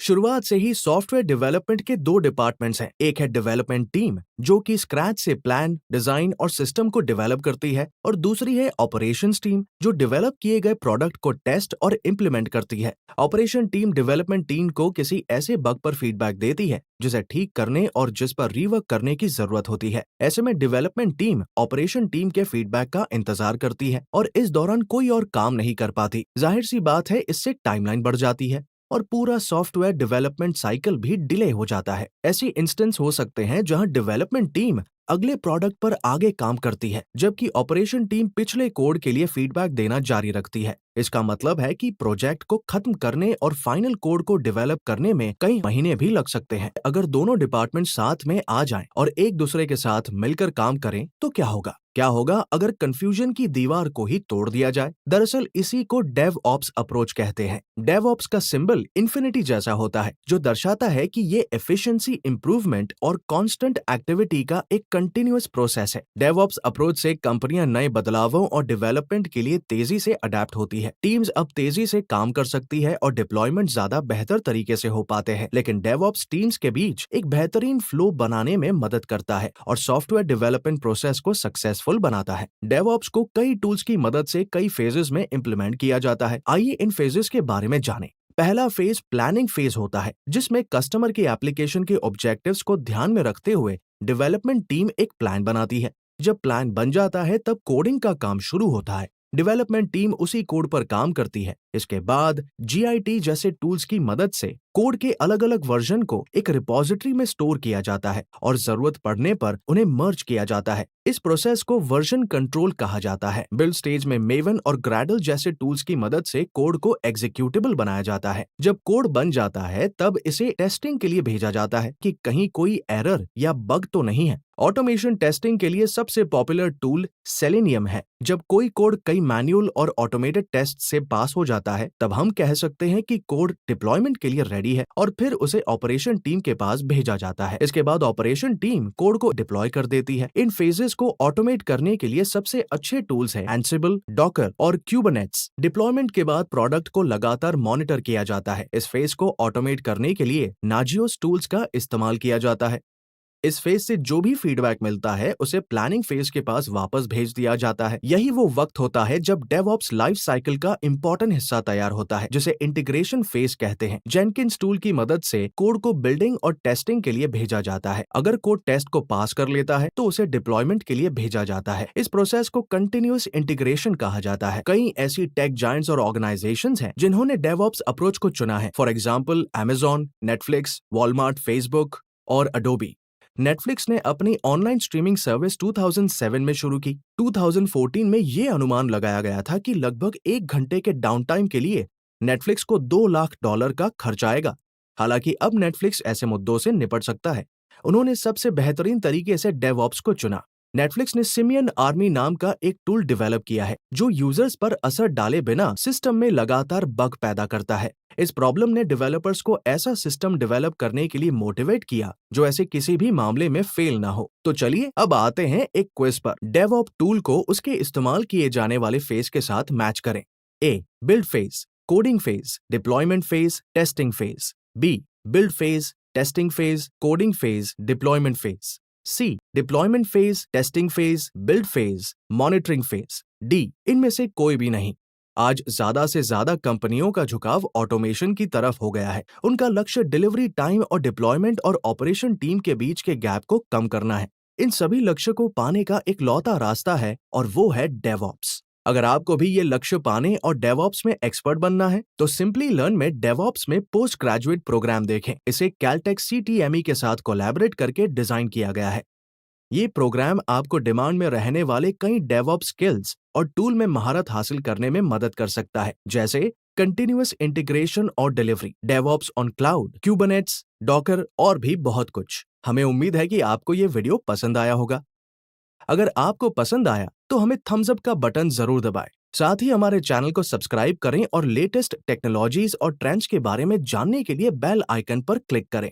शुरुआत से ही software development के दो डिपार्टमेंट्स हैं। एक है डेवलपमेंट टीम जो कि स्क्रैच से प्लान, डिजाइन और सिस्टम को डेवलप करती है, और दूसरी है ऑपरेशंस टीम जो डेवलप किए गए प्रोडक्ट को टेस्ट और इम्प्लीमेंट करती है। ऑपरेशन टीम डेवलपमेंट टीम को किसी ऐसे बग पर फीडबैक देती है जिसे ठीक करने और जिस पर रीवर्क करने की जरूरत होती है। ऐसे में डेवलपमेंट टीम ऑपरेशन टीम के फीडबैक का इंतजार करती है और इस दौरान कोई और काम नहीं कर पाती। जाहिर सी बात है, इससे टाइमलाइन बढ़ जाती है और पूरा सॉफ्टवेयर डेवलपमेंट साइकिल भी डिले हो जाता है। ऐसी इंस्टेंस हो सकते हैं जहां डेवलपमेंट टीम अगले प्रोडक्ट पर आगे काम करती है, जबकि ऑपरेशन टीम पिछले कोड के लिए फीडबैक देना जारी रखती है। इसका मतलब है कि प्रोजेक्ट को खत्म करने और फाइनल कोड को डेवलप करने में कई महीने भी लग सकते हैं। अगर दोनों डिपार्टमेंट साथ में आ जाएं और एक दूसरे के साथ मिलकर काम करें तो क्या होगा? क्या होगा अगर कंफ्यूजन की दीवार को ही तोड़ दिया जाए? दरअसल इसी को डेव ऑप्स अप्रोच कहते हैं। डेव ऑप्स का सिंबल इन्फिनिटी जैसा होता है, जो दर्शाता है कि ये एफिशिएंसी इंप्रूवमेंट और कांस्टेंट एक्टिविटी का एक कंटिन्यूअस प्रोसेस है। डेव ऑप्स अप्रोच से कंपनियां नए बदलावों और डेवलपमेंट के लिए तेजी से अडेप्ट होती है। टीम्स अब तेजी से काम कर सकती है और डिप्लॉयमेंट ज्यादा बेहतर तरीके से हो पाते हैं। लेकिन डेवऑप्स टीम्स के बीच एक बेहतरीन फ्लो बनाने में मदद करता है और सॉफ्टवेयर डेवलपमेंट प्रोसेस को सक्सेसफुल बनाता है। डेवऑप्स को कई टूल्स की मदद से कई फेजेस में इम्प्लीमेंट किया जाता है। आइए इन फेजेस के बारे में जानें। पहला फेज प्लानिंग फेज होता है, जिसमें कस्टमर के एप्लीकेशन के ऑब्जेक्टिव्स को ध्यान में रखते हुए डेवलपमेंट टीम एक प्लान बनाती है। जब प्लान बन जाता है तब कोडिंग का काम शुरू होता है। डेवलपमेंट टीम उसी कोड पर काम करती है। इसके बाद जीआईटी जैसे टूल्स की मदद से कोड के अलग अलग वर्जन को एक रिपॉजिटरी में स्टोर किया जाता है और जरूरत पड़ने पर उन्हें मर्ज किया जाता है। इस प्रोसेस को वर्जन कंट्रोल कहा जाता है। बिल्ड स्टेज में मेवन और ग्रैडल जैसे टूल्स की मदद से कोड को एग्जीक्यूटेबल बनाया जाता है। जब कोड बन जाता है तब इसे टेस्टिंग के लिए भेजा जाता है कि कहीं कोई एरर या बग तो नहीं है। ऑटोमेशन टेस्टिंग के लिए सबसे पॉपुलर टूल सेलेनियम है। जब कोई कोड कई मैनुअल और ऑटोमेटेड टेस्ट से पास हो जाता है तब हम कह सकते हैं कि कोड डिप्लॉयमेंट के लिए रेडी है और फिर उसे ऑपरेशन टीम के पास भेजा जाता है। इसके बाद ऑपरेशन टीम कोड को डिप्लॉय कर देती है। इन फेजेस को ऑटोमेट करने के लिए सबसे अच्छे टूल्स हैं एंसिबल, डॉकर और क्यूबरनेट्स। डिप्लॉयमेंट के बाद प्रोडक्ट को लगातार मॉनिटर किया जाता है। इस फेज को ऑटोमेट करने के लिए नाजियोस टूल्स का इस्तेमाल किया जाता है। इस फेज से जो भी फीडबैक मिलता है उसे प्लानिंग फेज के पास वापस भेज दिया जाता है। यही वो वक्त होता है जब डेवऑप्स लाइफ साइकिल का इंपॉर्टेंट हिस्सा तैयार होता है, जिसे इंटीग्रेशन फेज कहते हैं। जेनकिंस टूल की मदद से कोड को बिल्डिंग और टेस्टिंग के लिए भेजा जाता है। अगर कोड टेस्ट को पास कर लेता है तो उसे डिप्लॉयमेंट के लिए भेजा जाता है। इस प्रोसेस को कंटिन्यूअस इंटीग्रेशन कहा जाता है। कई ऐसी टेक जायंट्स और ऑर्गेनाइजेशंस हैं जिन्होंने डेवऑप्स अप्रोच को चुना है। For example Amazon, Netflix, Walmart, Facebook और अडोबी। नेटफ्लिक्स ने अपनी ऑनलाइन स्ट्रीमिंग सर्विस 2007 में शुरू की। 2014 में ये अनुमान लगाया गया था कि लगभग 1 घंटे के डाउन टाइम के लिए नेटफ्लिक्स को $2 लाख का खर्च आएगा। हालांकि अब नेटफ्लिक्स ऐसे मुद्दों से निपट सकता है। उन्होंने सबसे बेहतरीन तरीके से डेवऑप्स को चुना। नेटफ्लिक्स ने सिमियन आर्मी नाम का एक टूल डेवलप किया है जो यूजर्स पर असर डाले बिना सिस्टम में लगातार बग पैदा करता है। इस प्रॉब्लम ने डेवलपर्स को ऐसा सिस्टम डेवलप करने के लिए मोटिवेट किया जो ऐसे किसी भी मामले में फेल ना हो। तो चलिए अब आते हैं एक क्विज पर। डेवऑप टूल को उसके इस्तेमाल किए जाने वाले फेज के साथ मैच करें। A, build phase, coding phase, deployment phase, testing phase. B, build phase, testing phase, coding phase, deployment phase. C, deployment phase, testing phase, build phase, monitoring phase. D, इनमें से कोई भी नहीं। आज ज्यादा से ज्यादा कंपनियों का झुकाव ऑटोमेशन की तरफ हो गया है। उनका लक्ष्य डिलीवरी टाइम और डिप्लॉयमेंट और ऑपरेशन टीम के बीच के गैप को कम करना है। इन सभी लक्ष्य को पाने का एक लौता रास्ता है और वो है डेवऑप्स। अगर आपको भी ये लक्ष्य पाने और डेवऑप्स में एक्सपर्ट बनना है तो सिंपली लर्न में डेवऑप्स में पोस्ट ग्रेजुएट प्रोग्राम देखें। इसे कैलटेक CTME के साथ कोलैबोरेट करके डिजाइन किया गया है। ये प्रोग्राम आपको डिमांड में रहने वाले कई डेवऑप्स स्किल्स और टूल में महारत हासिल करने में मदद कर सकता है, जैसे कंटिन्यूअस इंटीग्रेशन और delivery, DevOps on cloud, Kubernetes, Docker और भी बहुत कुछ। हमें उम्मीद है कि आपको ये वीडियो पसंद आया होगा। अगर आपको पसंद आया तो हमें थम्स अप का बटन जरूर दबाएं। साथ ही हमारे चैनल को सब्सक्राइब करें और लेटेस्ट टेक्नोलॉजीज और ट्रेंड्स के बारे में जानने के लिए बेल आइकन पर क्लिक करें।